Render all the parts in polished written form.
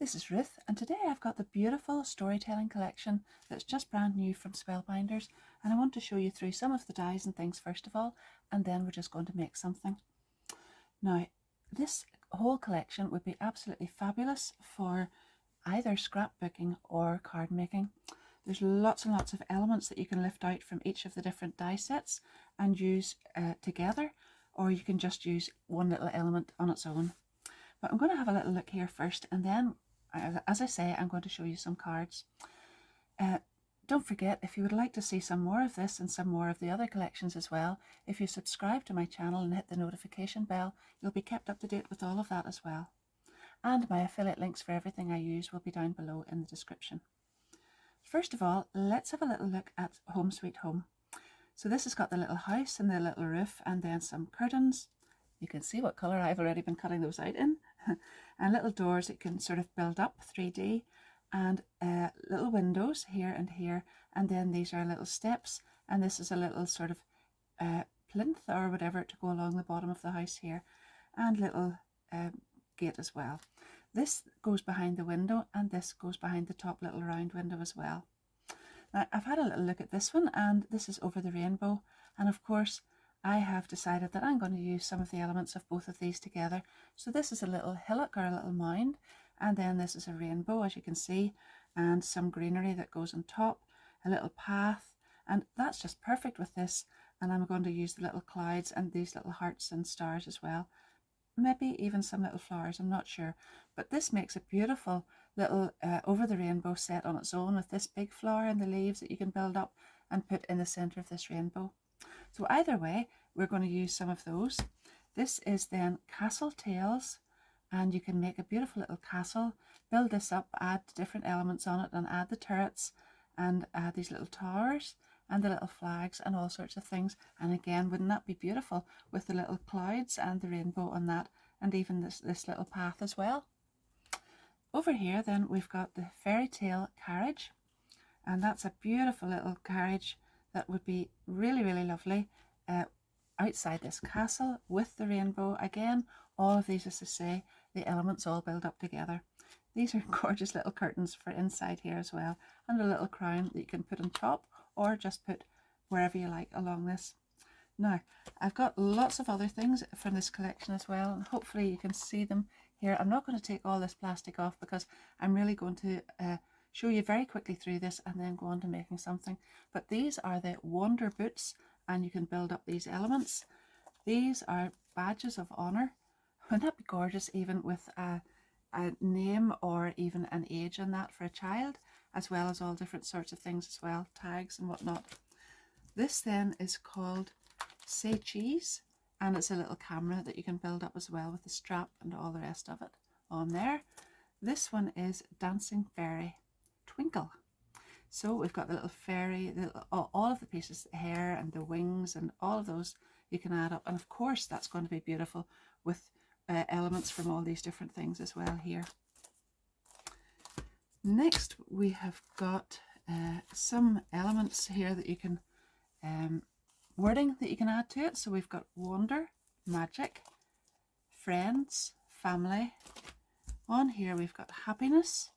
this is Ruth, and today I've got the beautiful storytelling collection that's just brand new from Spellbinders, and I want to show you through some of the dies and things first of all, and then we're just going to make something. Now, this whole collection would be absolutely fabulous for either scrapbooking or card making. There's lots and lots of elements that you can lift out from each of the different die sets and use together, or you can just use one little element on its own. But I'm going to have a little look here first, and then, as I say, I'm going to show you some cards. Don't forget, if you would like to see some more of this and some more of the other collections as well, if you subscribe to my channel and hit the notification bell, you'll be kept up to date with all of that as well. And my affiliate links for everything I use will be down below in the description. First of all, let's have a little look at Home Sweet Home. So this has got the little house and the little roof, and then some curtains. You can see what colour I've already been cutting those out in. And little doors that can sort of build up 3D, and little windows here and here, and then these are little steps, and this is a little sort of plinth or whatever to go along the bottom of the house here, and little gate as well. This goes behind the window, and this goes behind the top little round window as well. Now, I've had a little look at this one, and this is over the rainbow, and of course I have decided that I'm going to use some of the elements of both of these together. So this is a little hillock or a little mound, and then this is a rainbow, as you can see, and some greenery that goes on top, a little path, and that's just perfect with this. And I'm going to use the little clouds and these little hearts and stars as well. Maybe even some little flowers, I'm not sure. But this makes a beautiful little over the rainbow set on its own, with this big flower and the leaves that you can build up and put in the centre of this rainbow. So either way, we're going to use some of those. This is then Castle Tales, and you can make a beautiful little castle, build this up, add different elements on it, and add the turrets, and add these little towers, and the little flags, and all sorts of things. And again, wouldn't that be beautiful with the little clouds and the rainbow on that, and even this little path as well. Over here then we've got the fairy tale carriage, and that's a beautiful little carriage that would be really, really lovely outside this castle with the rainbow. Again, all of these, as I say, the elements all build up together. These are gorgeous little curtains for inside here as well, and a little crown that you can put on top or just put wherever you like along this. Now, I've got lots of other things from this collection as well, and hopefully you can see them here. I'm not going to take all this plastic off because I'm really going to show you very quickly through this and then go on to making something. But these are the Wonder Boots, and you can build up these elements. These are badges of honour. Wouldn't that be gorgeous, even with a name or even an age on that for a child, as well as all different sorts of things as well, tags and whatnot. This then is called Say Cheese, and it's a little camera that you can build up as well with the strap and all the rest of it on there. This one is Dancing Fairy Twinkle. So we've got the little fairy, all of the pieces, the hair and the wings and all of those you can add up, and of course that's going to be beautiful with elements from all these different things as well here. Next we have got some elements here that you can wording that you can add to it. So we've got wonder, magic, friends, family. On here we've got happiness,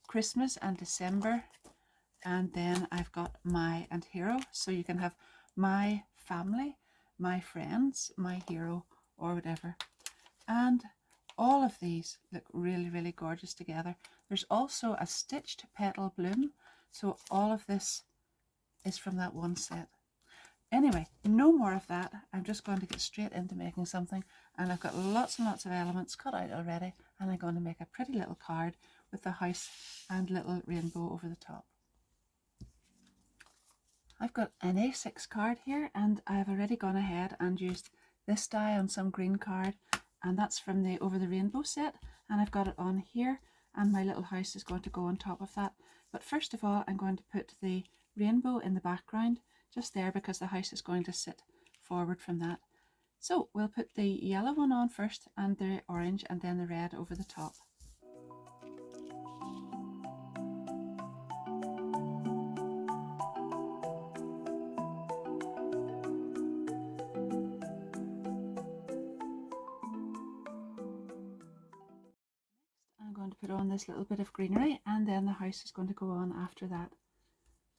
Christmas and December, and then I've got my and hero. So you can have my family, my friends, my hero, or whatever. And all of these look really, really gorgeous together. There's also a stitched petal bloom, so all of this is from that one set. Anyway, no more of that. I'm just going to get straight into making something, and I've got lots and lots of elements cut out already, and I'm going to make a pretty little card with the house and little rainbow over the top. I've got an A6 card here, and I've already gone ahead and used this die on some green card, and that's from the Over the Rainbow set, and I've got it on here, and my little house is going to go on top of that. But first of all, I'm going to put the rainbow in the background just there, because the house is going to sit forward from that. So we'll put the yellow one on first, and the orange, and then the red over the top. put on this little bit of greenery, and then the house is going to go on after that.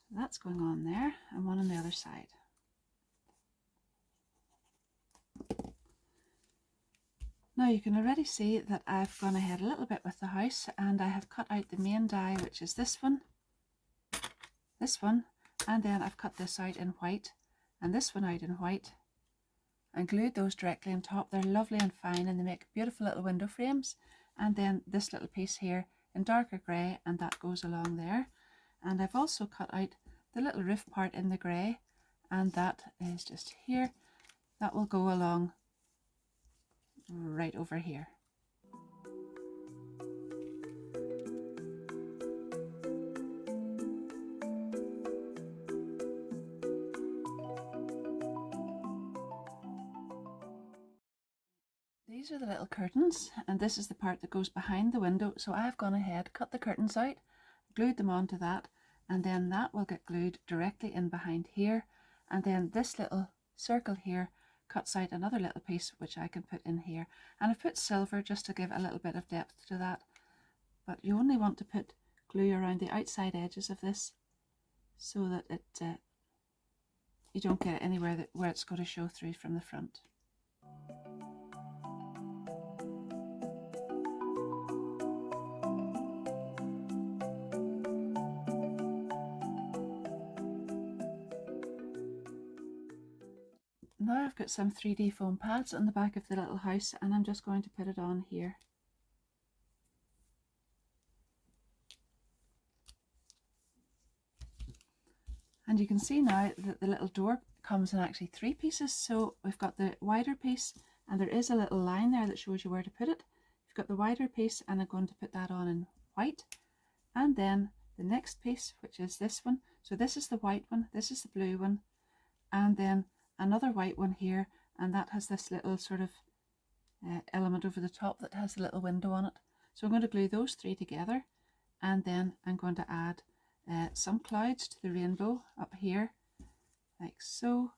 So that's going on there, and one on the other side. Now you can already see that I've gone ahead a little bit with the house, and I have cut out the main die, which is this one, and then I've cut this out in white and this one out in white and glued those directly on top. They're lovely and fine, and they make beautiful little window frames. And then this little piece here in darker grey, and that goes along there. And I've also cut out the little roof part in the grey, and that is just here. That will go along right over here. These are the little curtains, and this is the part that goes behind the window. So I've gone ahead, cut the curtains out, glued them onto that, and then that will get glued directly in behind here. And then this little circle here cuts out another little piece which I can put in here. And I've put silver just to give a little bit of depth to that. But you only want to put glue around the outside edges of this so that it you don't get anywhere where it's going to show through from the front. Now I've got some 3D foam pads on the back of the little house, and I'm just going to put it on here. And you can see now that the little door comes in actually 3 pieces. So we've got the wider piece, and there is a little line there that shows you where to put it. You've got the wider piece, and I'm going to put that on in white. And then the next piece, which is this one. So this is the white one, this is the blue one, and then another white one here, and that has this little sort of element over the top that has a little window on it. So I'm going to glue those 3 together, and then I'm going to add some clouds to the rainbow up here, like so,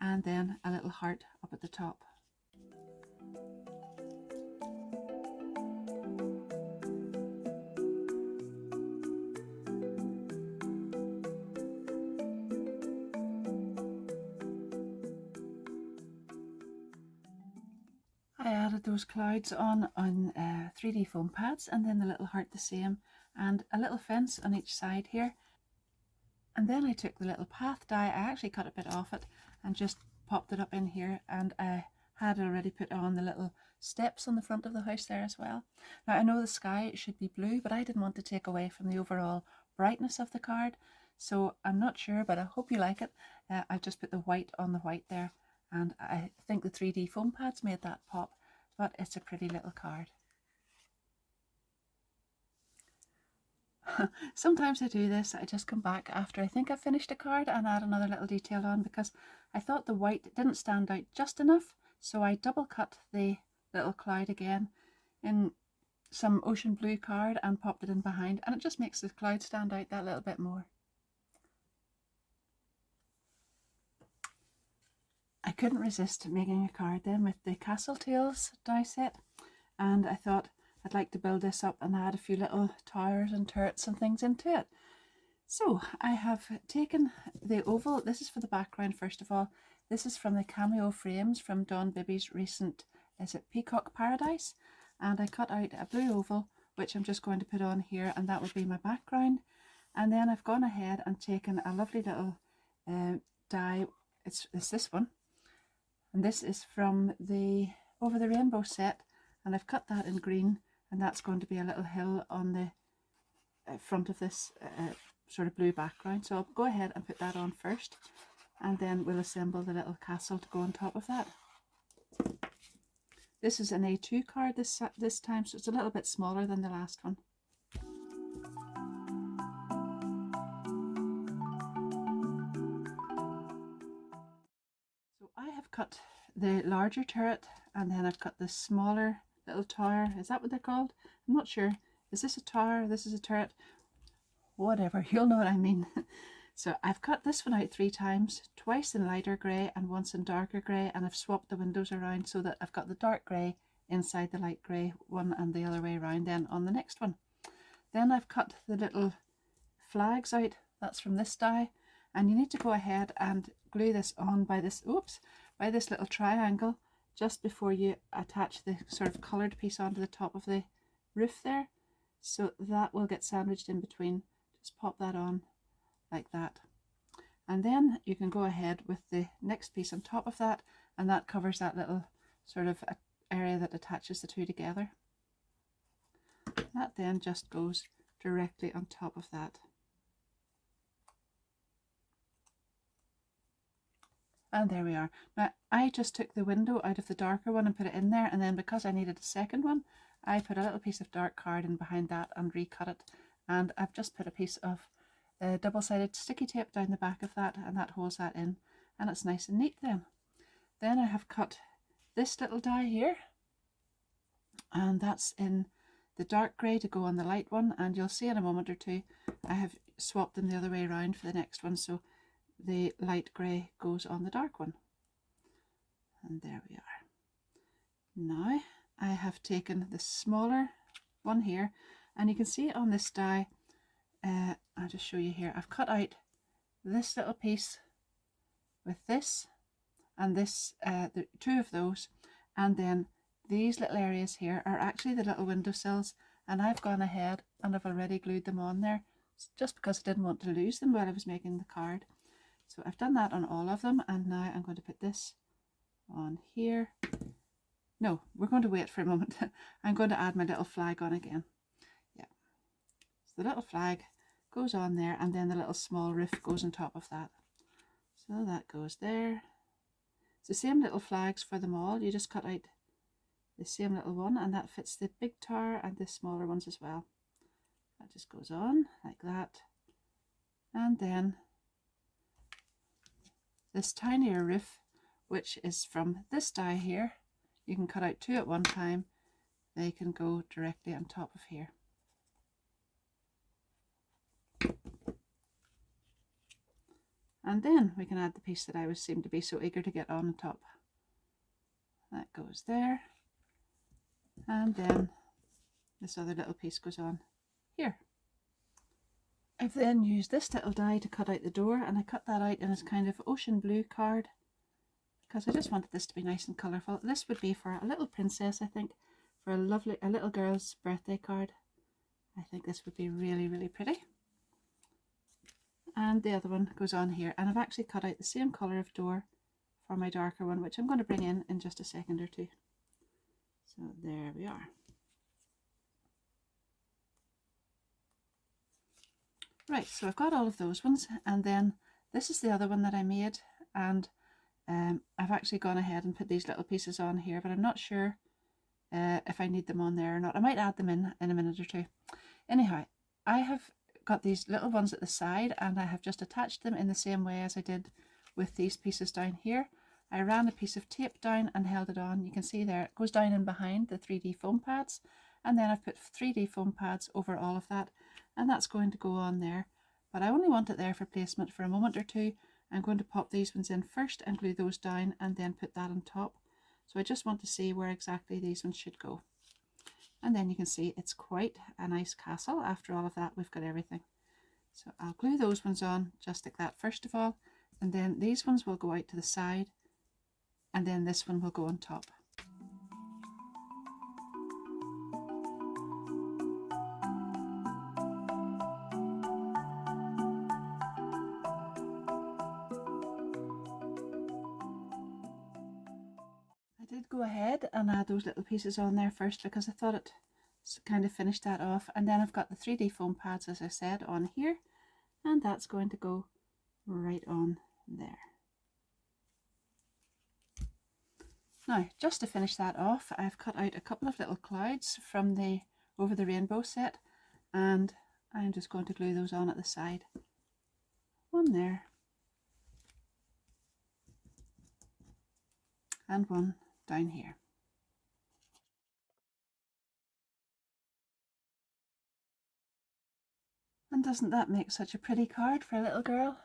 and then a little heart up at the top. I added those clouds on 3D foam pads, and then the little heart the same, and a little fence on each side here. And then I took the little path die, I actually cut a bit off it and just popped it up in here, and I had already put on the little steps on the front of the house there as well. Now I know the sky should be blue, but I didn't want to take away from the overall brightness of the card, so I'm not sure, but I hope you like it. I just put the white on the white there, and I think the 3D foam pads made that pop, but it's a pretty little card. Sometimes I do this, I just come back after I think I've finished a card and add another little detail on, because I thought the white didn't stand out just enough, so I double cut the little cloud again in some ocean blue card and popped it in behind, and it just makes the cloud stand out that little bit more. I couldn't resist making a card then with the Castle Tales die set, and I thought I'd like to build this up and add a few little towers and turrets and things into it. So I have taken the oval. This is for the background first of all. This is from the cameo frames from Dawn Bibby's recent, is it Peacock Paradise? And I cut out a blue oval, which I'm just going to put on here, and that would be my background. And then I've gone ahead and taken a lovely little die. It's this one, and this is from the Over the Rainbow set, and I've cut that in green, and that's going to be a little hill on the front of this sort of blue background. So I'll go ahead and put that on first, and then we'll assemble the little castle to go on top of that. This is an A2 card this time, so it's a little bit smaller than the last one. So I have cut the larger turret, and then I've cut the smaller little tower. Is that what they're called? I'm not sure. Is this a tower? This is a turret? Whatever, you'll know what I mean. So I've cut this one out 3 times, twice in lighter grey and once in darker grey, and I've swapped the windows around so that I've got the dark grey inside the light grey one and the other way around then on the next one. Then I've cut the little flags out, that's from this die, and you need to go ahead and glue this on by this, by this little triangle just before you attach the sort of coloured piece onto the top of the roof there. So that will get sandwiched in between. Just pop that on like that. And then you can go ahead with the next piece on top of that, and that covers that little sort of area that attaches the two together. That then just goes directly on top of that. And there we are. Now I just took the window out of the darker one and put it in there, and then because I needed a second one, I put a little piece of dark card in behind that and recut it. And I've just put a piece of double-sided sticky tape down the back of that, and that holds that in, and it's nice and neat then. Then I have cut this little die here, and that's in the dark grey to go on the light one, and you'll see in a moment or two I have swapped them the other way around for the next one, so the light grey goes on the dark one. And there we are. Now I have taken the smaller one here, and you can see on this die, I'll just show you here, I've cut out this little piece with this and this, the two of those, and then these little areas here are actually the little windowsills, and I've gone ahead and I've already glued them on there just because I didn't want to lose them while I was making the card. So I've done that on all of them, and now I'm going to put this on here. No, we're going to wait for a moment. I'm going to add my little flag on again. Yeah, so the little flag goes on there, and then the little small roof goes on top of that. So that goes there. It's the same little flags for them all. You just cut out the same little one, and that fits the big tower and the smaller ones as well. That just goes on like that. And then this tinier roof, which is from this die here, you can cut out two at one time. They can go directly on top of here. And then we can add the piece that I seemed to be so eager to get on top. That goes there. And then this other little piece goes on here. I've then used this little die to cut out the door, and I cut that out in this kind of ocean blue card because I just wanted this to be nice and colourful. This would be for a little princess, I think, for a little girl's birthday card. I think this would be really, really pretty. And the other one goes on here, and I've actually cut out the same colour of door for my darker one, which I'm going to bring in just a second or two. So there we are. Right, so I've got all of those ones, and then this is the other one that I made, and I've actually gone ahead and put these little pieces on here, but I'm not sure if I need them on there or not. I might add them in a minute or two. Anyhow, I have got these little ones at the side, and I have just attached them in the same way as I did with these pieces down here. I ran a piece of tape down and held it on. You can see there it goes down in behind the 3D foam pads, and then I've put 3D foam pads over all of that, and that's going to go on there. But I only want it there for placement for a moment or two. I'm going to pop these ones in first and glue those down, and then put that on top. So I just want to see where exactly these ones should go. And then you can see it's quite a nice castle. After all of that, we've got everything. So I'll glue those ones on just like that first of all, and then these ones will go out to the side, and then this one will go on top. I did go ahead and add those little pieces on there first because I thought it kind of finished that off, and then I've got the 3D foam pads, as I said, on here, and that's going to go right on there. Now, just to finish that off, I've cut out a couple of little clouds from the Over the Rainbow set, and I'm just going to glue those on at the side. One there, and one down here. And doesn't that make such a pretty card for a little girl?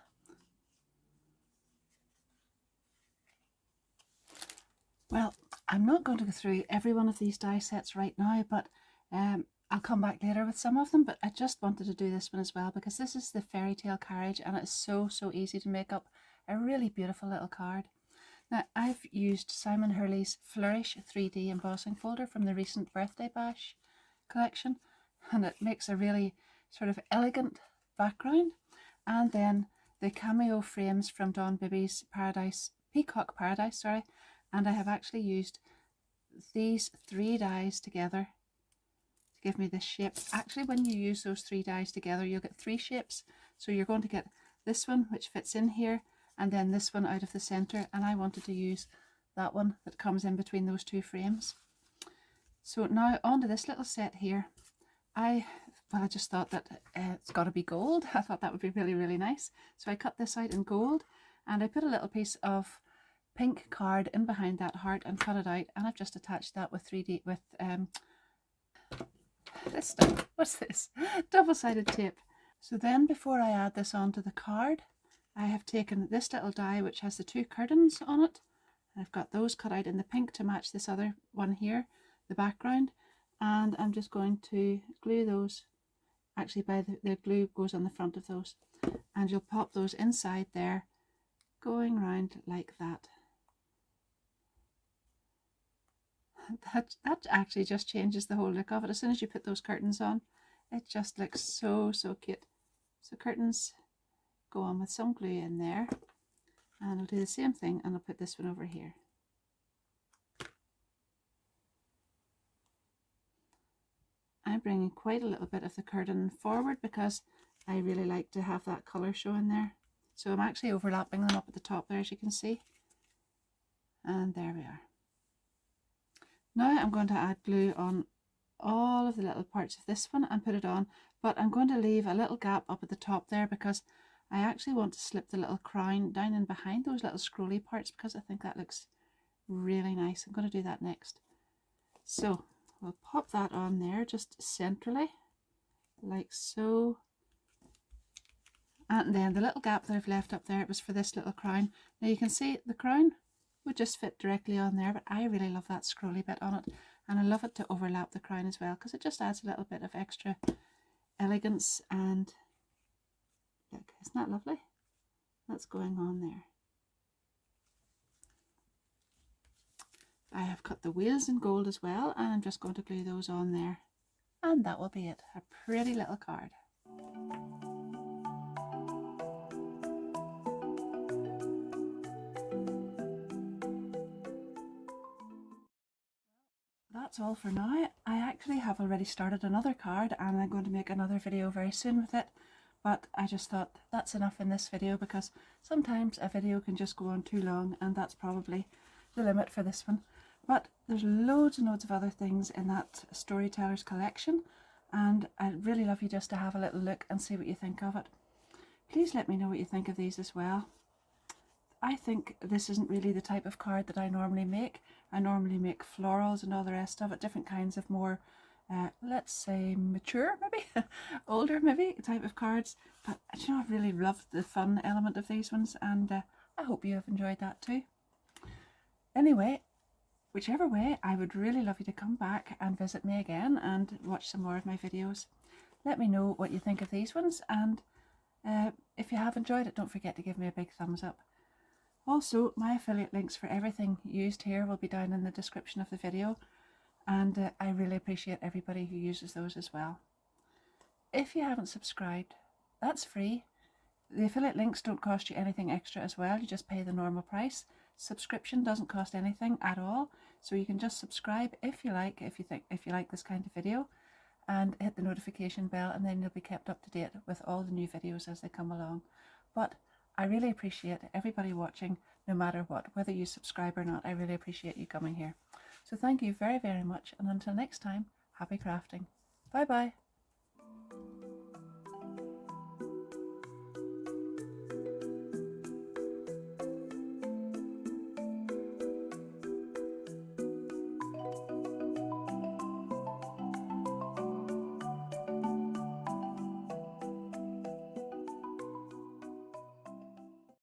Well, I'm not going to go through every one of these die sets right now, but I'll come back later with some of them, but I just wanted to do this one as well because this is the Fairy Tale Carriage and it's so easy to make up a really beautiful little card. Now I've used Simon Hurley's Flourish 3D embossing folder from the recent Birthday Bash collection, and it makes a really sort of elegant background. And then the cameo frames from Dawn Bibby's Peacock Paradise, and I have actually used these 3 dies together to give me this shape. Actually, when you use those 3 dies together, you'll get 3 shapes. So you're going to get this one, which fits in here, and then this one out of the center, and I wanted to use that one that comes in between those 2 frames. So now onto this little set here. I just thought that it's got to be gold. I thought that would be really nice. So I cut this out in gold, and I put a little piece of pink card in behind that heart and cut it out, and I've just attached that with this stuff. What's this? Double-sided tape. So then before I add this onto the card, I have taken this little die which has the 2 curtains on it, and I've got those cut out in the pink to match this other one here, the background, and I'm just going to glue those. Actually, the glue goes on the front of those, and you'll pop those inside there, going round like that. That actually just changes the whole look of it. As soon as you put those curtains on, it just looks so cute. So curtains go on with some glue in there, and I'll do the same thing, and I'll put this one over here. I'm bringing quite a little bit of the curtain forward because I really like to have that colour show in there. So I'm actually overlapping them up at the top there, as you can see. And there we are. Now I'm going to add glue on all of the little parts of this one and put it on, but I'm going to leave a little gap up at the top there because I actually want to slip the little crown down in behind those little scrolly parts because I think that looks really nice. I'm going to do that next. So we'll pop that on there just centrally, like so. And then the little gap that I've left up there, it was for this little crown. Now you can see the crown would just fit directly on there, but I really love that scrolly bit on it, and I love it to overlap the crown as well because it just adds a little bit of extra elegance. And look, isn't that lovely? That's going on there. I have cut the wheels in gold as well, and I'm just going to glue those on there, and that will be it. A pretty little card. That's all for now. I actually have already started another card, and I'm going to make another video very soon with it, but I just thought that's enough in this video because sometimes a video can just go on too long, and that's probably the limit for this one. But there's loads and loads of other things in that Storytellers collection, and I'd really love you just to have a little look and see what you think of it. Please let me know what you think of these as well. I think this isn't really the type of card that I normally make. I normally make florals and all the rest of it, different kinds of more, let's say mature maybe, older maybe type of cards. But you know, I've really loved the fun element of these ones, and I hope you have enjoyed that too. Anyway, whichever way, I would really love you to come back and visit me again and watch some more of my videos. Let me know what you think of these ones, and if you have enjoyed it, don't forget to give me a big thumbs up. Also, my affiliate links for everything used here will be down in the description of the video, and I really appreciate everybody who uses those as well. If you haven't subscribed, that's free. The affiliate links don't cost you anything extra as well, you just pay the normal price. Subscription doesn't cost anything at all, so you can just subscribe if you like this kind of video, and hit the notification bell, and then you'll be kept up to date with all the new videos as they come along. But I really appreciate everybody watching, no matter what, whether you subscribe or not. I really appreciate you coming here. So thank you very much, and until next time, happy crafting. Bye bye.